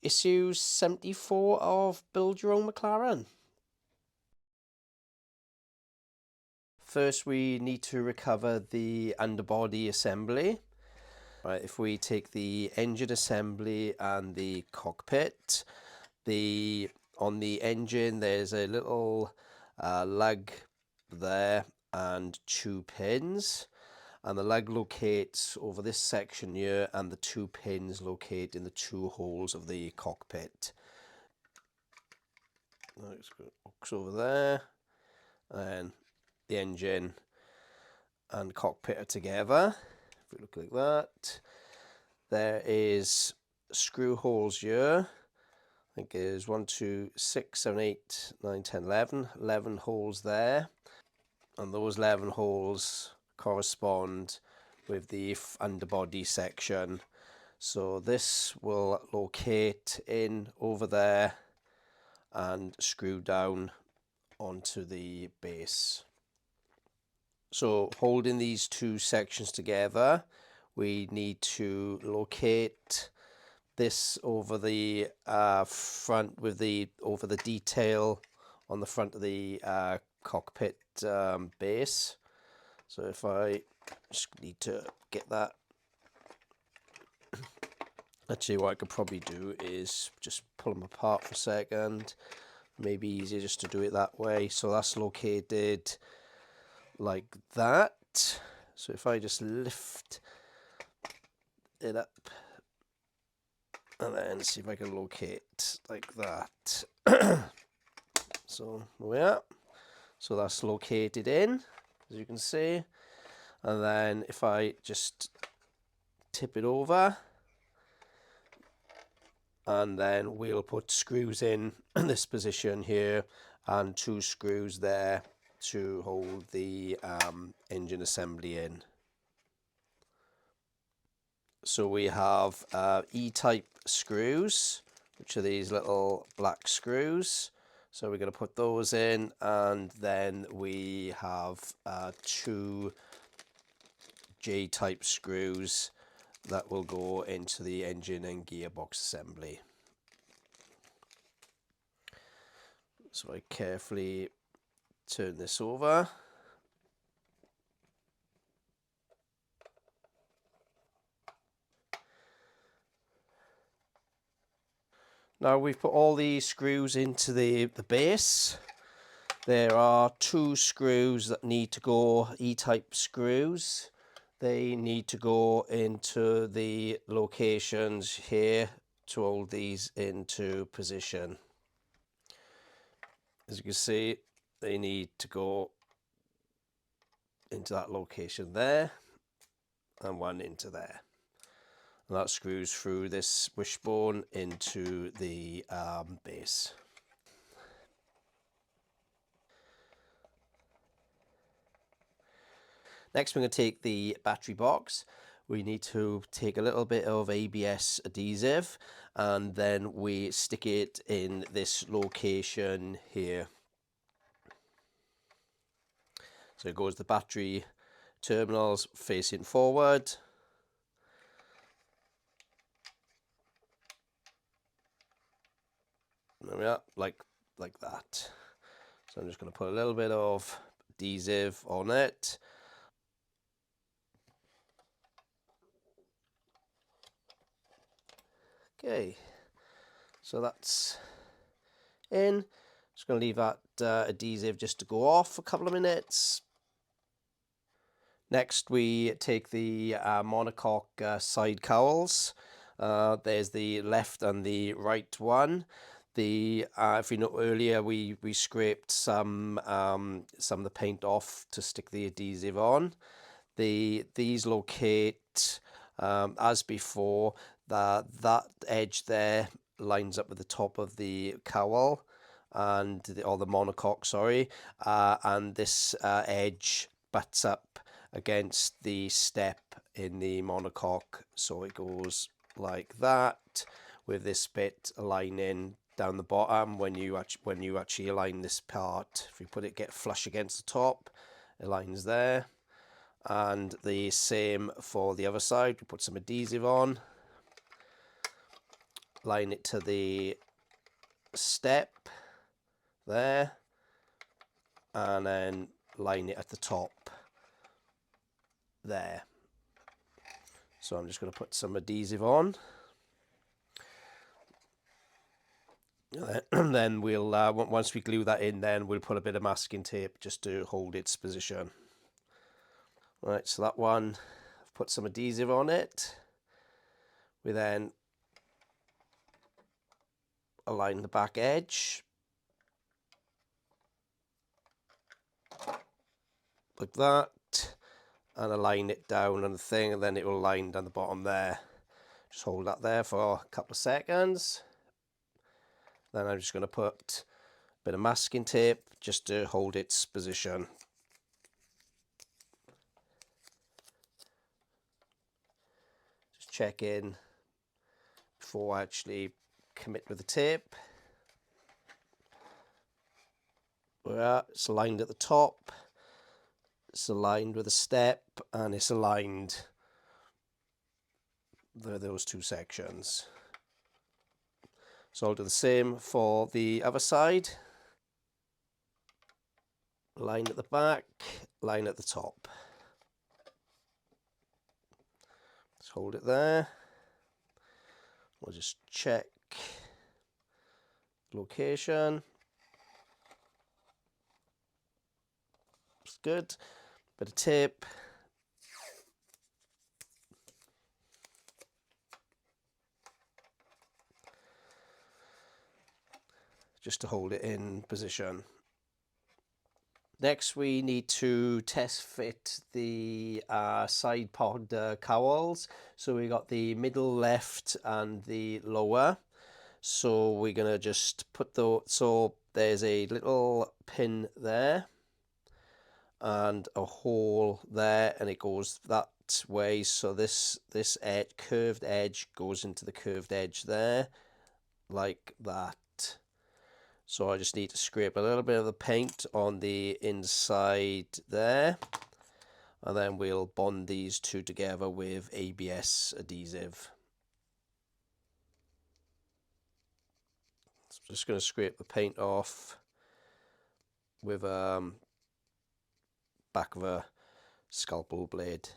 Issue 74 of Build Your Own McLaren. First, we need to recover the underbody assembly. Right, if we take the engine assembly and the cockpit, on the engine there's a little lug there and 2 pins, and the lug locates over this section here, and the 2 pins locate in the 2 holes of the cockpit. Let's go hooks over there, and the engine and cockpit are together. If we look like that, there is screw holes here. I think there's 1, 2, 6, 7, 8, 9, 10, 11 holes there, and those 11 holes correspond with the underbody section. So this will locate in over there and screw down onto the base. So holding these 2 sections together, we need to locate this over the front with over the detail on the front of the cockpit base. So if I just need to get that, actually what I could probably do is just pull them apart for a second. Maybe easier just to do it that way. So that's located like that. So if I just lift it up and then see if I can locate like that. So there we are. So that's located in, as you can see. And then if I just tip it over, and then we'll put screws in this position here and 2 screws there to hold the engine assembly in. So we have E-type screws, which are these little black screws. So we're going to put those in, and then we have 2 J-type screws that will go into the engine and gearbox assembly. So I carefully turn this over. Now we've put all these screws into the base. There are 2 screws that need to go, E-type screws. They need to go into the locations here to hold these into position. As you can see, they need to go into that location there, and one into there. And that screws through this wishbone into the base. Next, we're going to take the battery box. We need to take a little bit of ABS adhesive, and then we stick it in this location here. So it goes the battery terminals facing forward. There we are, like that. So I'm just going to put a little bit of adhesive on it. Okay, so that's in. Just going to leave that adhesive just to go off for a couple of minutes. Next, we take the monocoque side cowls. There's the left and the right one. If you know, earlier we scraped some of the paint off to stick the adhesive on. These locate as before. That edge there lines up with the top of the cowl or the monocoque, sorry, and this edge butts up against the step in the monocoque, so it goes like that, with this bit aligning down the bottom when you actually align this part. If you get flush against the top, it aligns there. And the same for the other side. We put some adhesive on, line it to the step there, and then line it at the top there. So I'm just going to put some adhesive on. And then we'll, once we glue that in, then we'll put a bit of masking tape just to hold its position. Right, so that one, I've put some adhesive on it. We then align the back edge like that, and align it down on the thing, and then it will line down the bottom there. Just hold that there for a couple of seconds. Then I'm just going to put a bit of masking tape just to hold its position. Just check in before I actually commit with the tape. It's aligned at the top, it's aligned with a step, and it's aligned with those two sections. So I'll do the same for the other side. Line at the back, line at the top. Let's hold it there. We'll just check location. It's good. Bit of tape. Just to hold it in position. Next, we need to test fit the side pod cowls. So we got the middle left and the lower. So we're gonna just put so there's a little pin there and a hole there, and it goes that way. So this curved edge goes into the curved edge there, like that. So I just need to scrape a little bit of the paint on the inside there, and then we'll bond these two together with ABS adhesive. So I'm just going to scrape the paint off with back of a scalpel blade.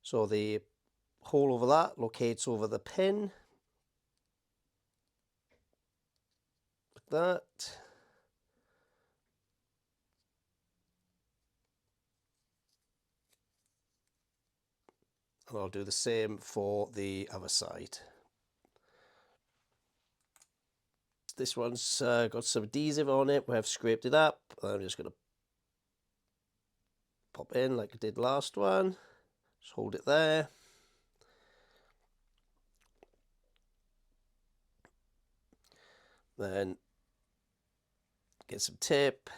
So the hole over that locates over the pin, like that. And I'll do the same for the other side. This one's got some adhesive on it. We have scraped it up. I'm just going to pop in like I did last one. Just hold it there. Then get some tape.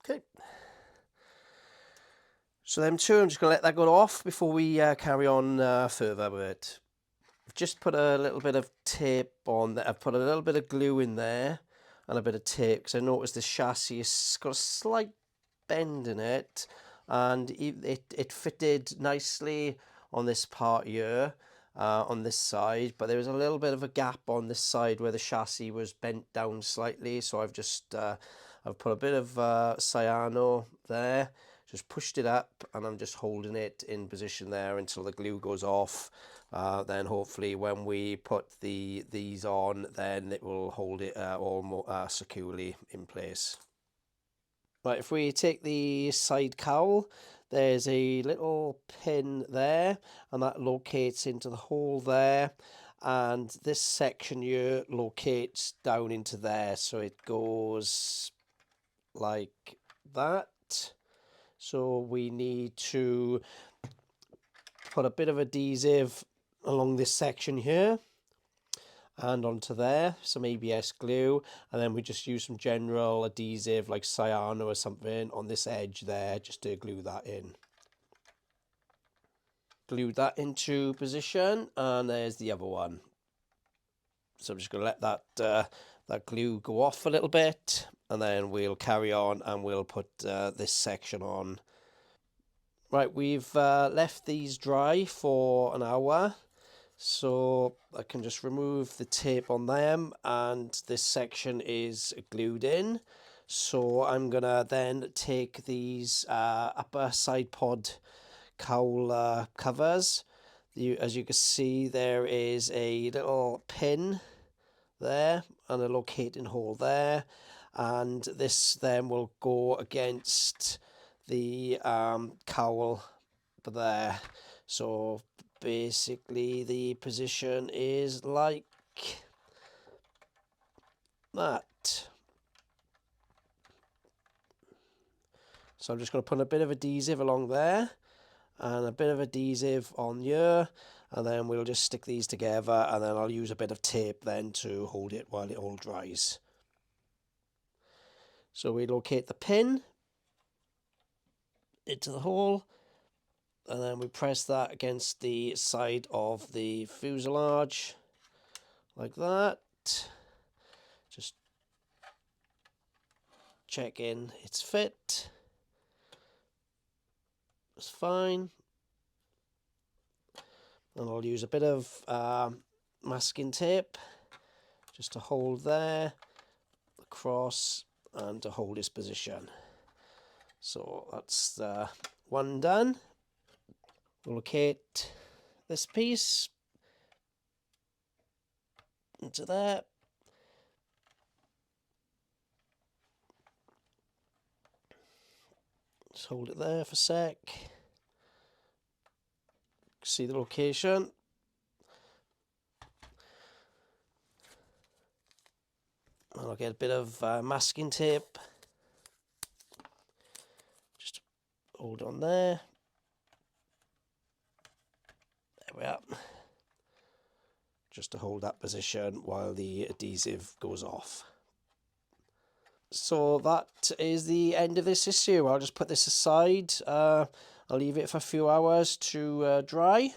Okay. So them two, I'm just going to let that go off before we carry on further with it. I've just put a little bit of tape on there. I've put a little bit of glue in there and a bit of tape because I noticed the chassis has got a slight bend in it, and it fitted nicely on this part here, on this side, but there was a little bit of a gap on this side where the chassis was bent down slightly. So I've just I've put a bit of cyano there, just pushed it up, and I'm just holding it in position there until the glue goes off. Then hopefully when we put these on, then it will hold it all more securely in place. Right, if we take the side cowl, there's a little pin there, and that locates into the hole there, and this section here locates down into there, so it goes like that. So we need to put a bit of adhesive along this section here, and onto there some ABS glue, and then we just use some general adhesive like cyano or something on this edge there just to glue that in. Glue that into position, and there's the other one. So I'm just going to let that glue go off a little bit, and then we'll carry on and we'll put this section on. Right, we've left these dry for an hour, so I can just remove the tape on them, and this section is glued in. So I'm gonna then take these upper side pod cowl covers. As you can see, there is a little pin there and a locating hole there, and this then will go against the cowl there. So basically the position is like that. So I'm just going to put a bit of adhesive along there and a bit of adhesive on here, and then we'll just stick these together, and then I'll use a bit of tape then to hold it while it all dries. So we locate the pin into the hole, and then we press that against the side of the fuselage like that. Just checking it's fit. It's fine. And I'll use a bit of masking tape just to hold there, across, and to hold its position. So that's one done. We'll locate this piece into there. Just hold it there for a sec. See the location. And I'll get a bit of masking tape. Just hold on there. There we are. Just to hold that position while the adhesive goes off. So that is the end of this issue. I'll just put this aside. I'll leave it for a few hours to dry.